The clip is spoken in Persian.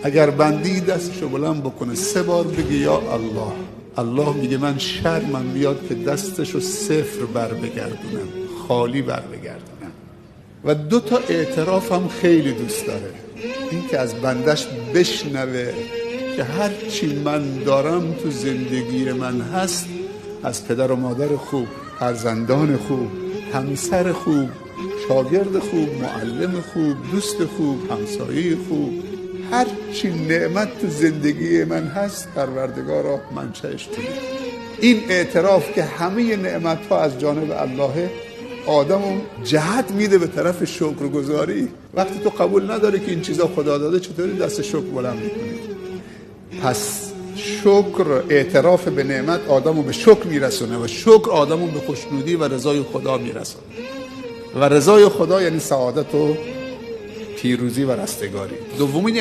اگر بندی دستشو بلند بکنه 3 بار بگه یا الله، الله میگه من شرمم میاد که دستشو 0 بر بگردونم، خالی بر بگردونم. و 2 تا اعتراف هم خیلی دوست داره، این که از بندش بشنوه که هر چی من دارم تو زندگی من هست، از پدر و مادر خوب، فرزندان خوب، همسر خوب، شاگرد خوب، معلم خوب، دوست خوب، همسایه خوب، هر چی نعمت تو زندگی من هست پروردگارا منشأش توئه. این اعتراف که همه نعمت ها از جانب اللهه آدمو جهت میده به طرف شکرگزاری. وقتی تو قبول نداری که این چیزا خدا داده، چطوری دست شکر بلند میکنی؟ پس شکر، اعتراف به نعمت آدمو به شکر میرسونه و شکر آدمو به خوشنودی و رضای خدا میرسونه و رضای خدا یعنی سعادت و پیروزی و رستگاری. دومین